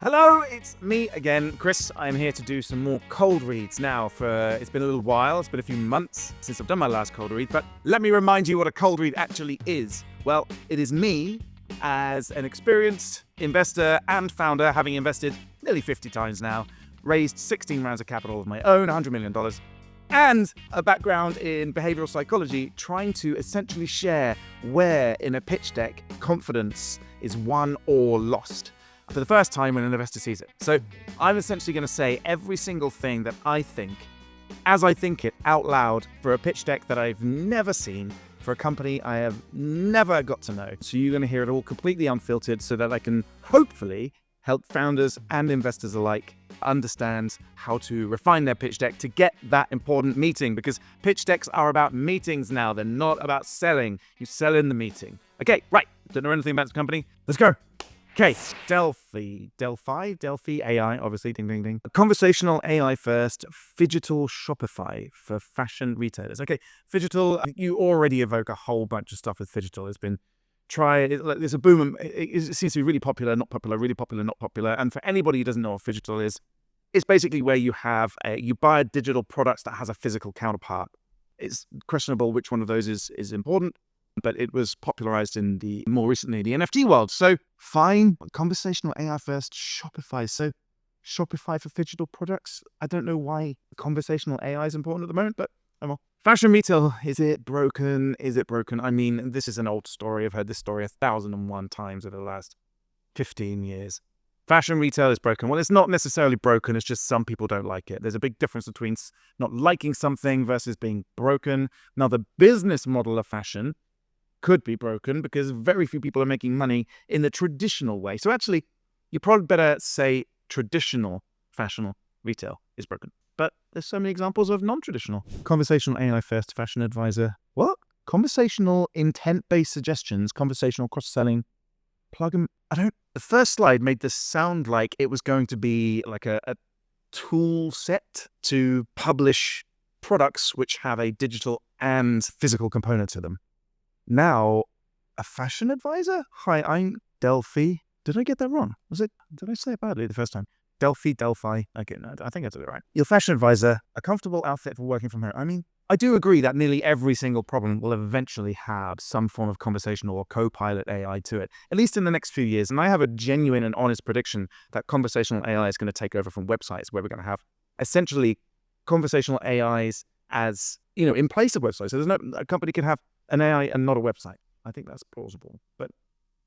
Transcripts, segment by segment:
Hello, it's me again, Chris. I'm here to do some more cold reads now. It's been a little while, it's been a few months since I've done my last cold read, but let me remind you what a cold read actually is. Well, it is me as an experienced investor and founder, having invested nearly 50 times now, raised 16 rounds of capital of my own, $100 million, and a background in behavioral psychology, trying to essentially share where in a pitch deck confidence is won or lost for the first time when an investor sees it. So I'm essentially going to say every single thing that I think, as I think it out loud, for a pitch deck that I've never seen, for a company I have never got to know. So you're going to hear it all completely unfiltered so that I can hopefully help founders and investors alike understand how to refine their pitch deck to get that important meeting, because pitch decks are about meetings now. They're not about selling. You sell in the meeting. Okay, right. Don't know anything about this company. Let's go. Okay, Delfi AI, obviously, ding, ding, ding. Conversational AI first, phygital Shopify for fashion retailers. Okay, phygital, you already evoke a whole bunch of stuff with phygital. It's been there's a boom. It seems to be really popular, not popular, really popular, not popular. And for anybody who doesn't know what phygital is, it's basically where you buy a digital product that has a physical counterpart. It's questionable which one of those is important, but it was popularized more recently, the NFT world. So fine, conversational AI first, Shopify. So Shopify for phygital products. I don't know why conversational AI is important at the moment, but I'm all. Fashion retail, is it broken? Is it broken? I mean, this is an old story. I've heard this story 1,001 times over the last 15 years. Fashion retail is broken. Well, it's not necessarily broken. It's just some people don't like it. There's a big difference between not liking something versus being broken. Now, the business model of fashion could be broken because very few people are making money in the traditional way. So actually, you probably better say traditional fashion retail is broken. But there's so many examples of non-traditional. Conversational AI first fashion advisor. What? Conversational intent-based suggestions, conversational cross-selling, plug and... The first slide made this sound like it was going to be like a tool set to publish products which have a digital and physical component to them. Now, a fashion advisor? Hi, I'm Delfi. Did I get that wrong? Did I say it badly the first time? Delfi. Okay, no, I think I did it right. Your fashion advisor, a comfortable outfit for working from home. I mean, I do agree that nearly every single problem will eventually have some form of conversational or co-pilot AI to it, at least in the next few years. And I have a genuine and honest prediction that conversational AI is going to take over from websites, where we're going to have essentially conversational AIs as, in place of websites. So a company can have an AI and not a website. I think that's plausible. But,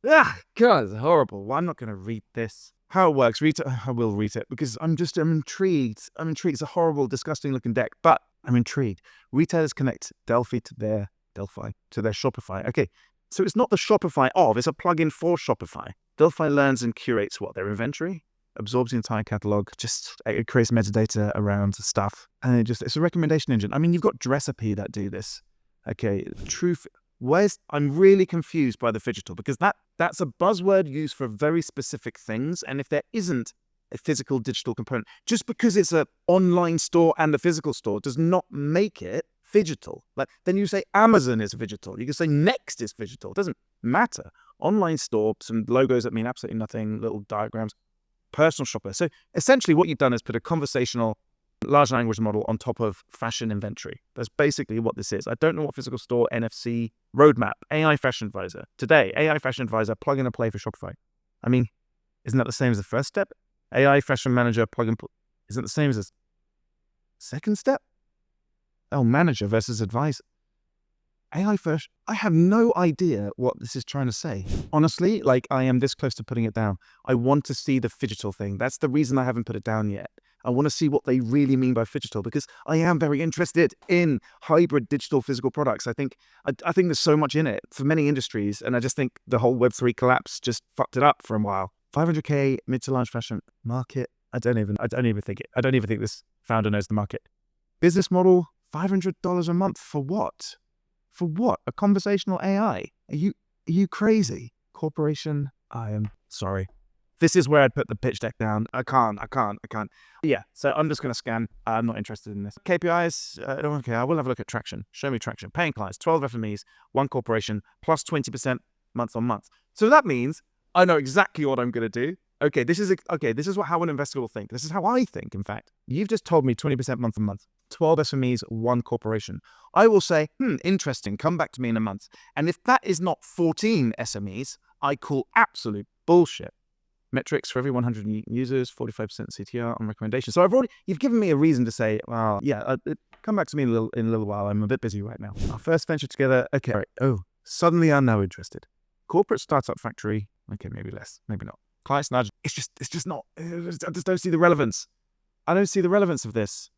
God, it's horrible. Well, I'm not going to read this. How it works, I will read it because I'm intrigued. It's a horrible, disgusting looking deck, but I'm intrigued. Retailers connect Delfi to their Shopify. Okay, so it's not the Shopify it's a plugin for Shopify. Delfi learns and curates their inventory, absorbs the entire catalog, it creates metadata around stuff, and it's a recommendation engine. I mean, you've got Dressapy that do this. Okay, I'm really confused by the phygital, because that's a buzzword used for very specific things. And if there isn't a physical digital component, just because it's an online store and a physical store does not make it phygital. Then you say Amazon is phygital. You can say Next is phygital. It doesn't matter. Online store, some logos that mean absolutely nothing, little diagrams, personal shopper. So essentially what you've done is put a conversational large language model on top of fashion inventory. That's basically what this is. I don't know what physical store, NFC, roadmap, AI fashion advisor. Today, AI fashion advisor, plug and play for Shopify. I mean, isn't that the same as the first step? AI fashion manager, plug and play. Isn't it the same as the second step? Oh, manager versus advisor. AI first. I have no idea what this is trying to say. Honestly, I am this close to putting it down. I want to see the phygital thing. That's the reason I haven't put it down yet. I want to see what they really mean by phygital, because I am very interested in hybrid digital physical products. I think there's so much in it for many industries, and I just think the whole Web3 collapse just fucked it up for a while. 500K mid to large fashion market. I don't even think this founder knows the market. Business model, $500 a month for what? For what? A conversational AI? Are you crazy? Corporation? I am sorry. This is where I'd put the pitch deck down. I can't. Yeah, so I'm just going to scan. I'm not interested in this. KPIs, okay, I will have a look at traction. Show me traction. Paying clients, 12 FMEs, 1 corporation, plus 20% month on month. So that means I know exactly what I'm going to do. Okay, this is how an investor will think. This is how I think, in fact. You've just told me 20% month on month, 12 SMEs, one corporation. I will say, interesting, come back to me in a month. And if that is not 14 SMEs, I call absolute bullshit. Metrics for every 100 users, 45% CTR on recommendation. So you've given me a reason to say, well, yeah, come back to me in a little while. I'm a bit busy right now. Our first venture together. Okay, right. Oh, suddenly I'm now interested. Corporate startup factory. Okay, maybe less, maybe not. Clients nudge. It's just not. I just don't see the relevance. I don't see the relevance of this.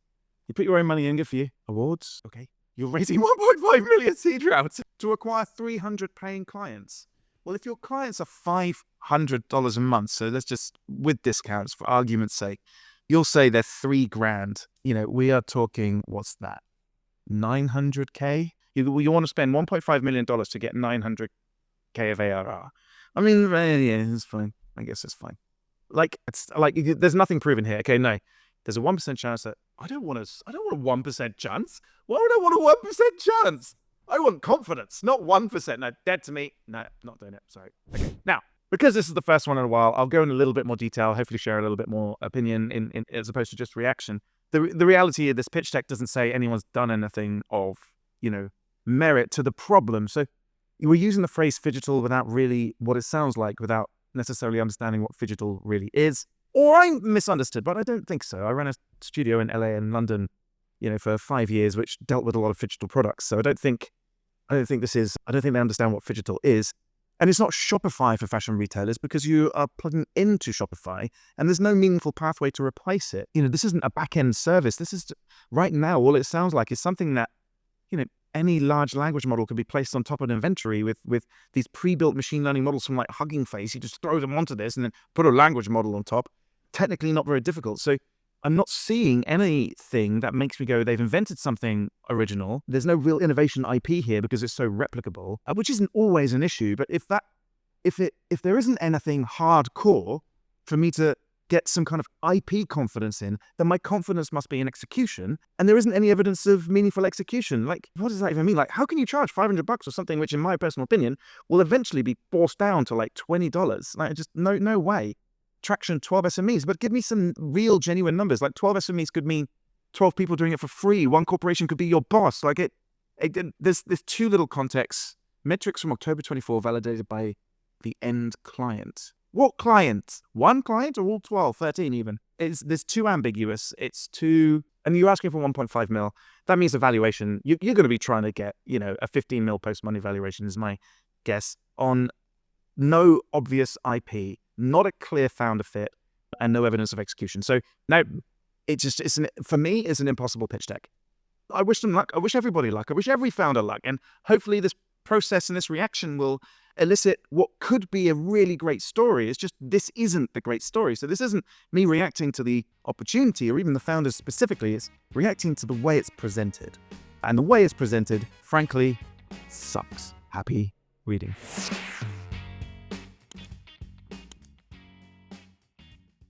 You put your own money in, good for you. Awards. Okay. You're raising 1.5 million seed rounds to acquire 300 paying clients. Well, if your clients are $500 a month, so let's just, with discounts for argument's sake, you'll say they're $3,000. We are talking, what's that? 900K? You want to spend $1.5 million to get 900K of ARR. I mean, yeah, it's fine. I guess it's fine. There's nothing proven here. Okay, no. There's a 1% chance that I don't want a 1% chance. Why would I want a 1% chance? I want confidence, not 1%. No, dead to me. No, not doing it. Sorry. Okay. Now, because this is the first one in a while, I'll go in a little bit more detail, hopefully share a little bit more opinion in as opposed to just reaction. The reality of this pitch deck doesn't say anyone's done anything of, merit to the problem. So we're using the phrase phygital without really what it sounds like, without necessarily understanding what phygital really is. Or I misunderstood, but I don't think so. I ran a studio in LA and London, for 5 years, which dealt with a lot of phygital products. So I don't think they understand what phygital is. And it's not Shopify for fashion retailers because you are plugging into Shopify and there's no meaningful pathway to replace it. This isn't a back-end service. This is right now, all it sounds like is something that, any large language model could be placed on top of an inventory with these pre-built machine learning models from like Hugging Face. You just throw them onto this and then put a language model on top. Technically not very difficult. So I'm not seeing anything that makes me go, they've invented something original. There's no real innovation IP here because it's so replicable, which isn't always an issue. But if there isn't anything hardcore for me to get some kind of IP confidence in, then my confidence must be in execution. And there isn't any evidence of meaningful execution. Like, what does that even mean? Like, how can you charge $500 for something which, in my personal opinion, will eventually be forced down to like $20? Like, just no way. Traction 12 SMEs, but give me some real genuine numbers. Like 12 SMEs could mean 12 people doing it for free. One corporation could be your boss. Like there's too little context. Metrics from October 24 validated by the end client. What client? One client or all 12, 13 even? There's too ambiguous. It's too, and you're asking for 1.5 mil. That means the valuation, you're going to be trying to get, a 15 mil post-money valuation is my guess on no obvious IP, not a clear founder fit, and no evidence of execution. So now for me, it's an impossible pitch deck. I wish them luck. I wish everybody luck. I wish every founder luck. And hopefully this process and this reaction will elicit what could be a really great story. It's just, this isn't the great story. So this isn't me reacting to the opportunity or even the founders specifically. It's reacting to the way it's presented. And the way it's presented, frankly, sucks. Happy reading.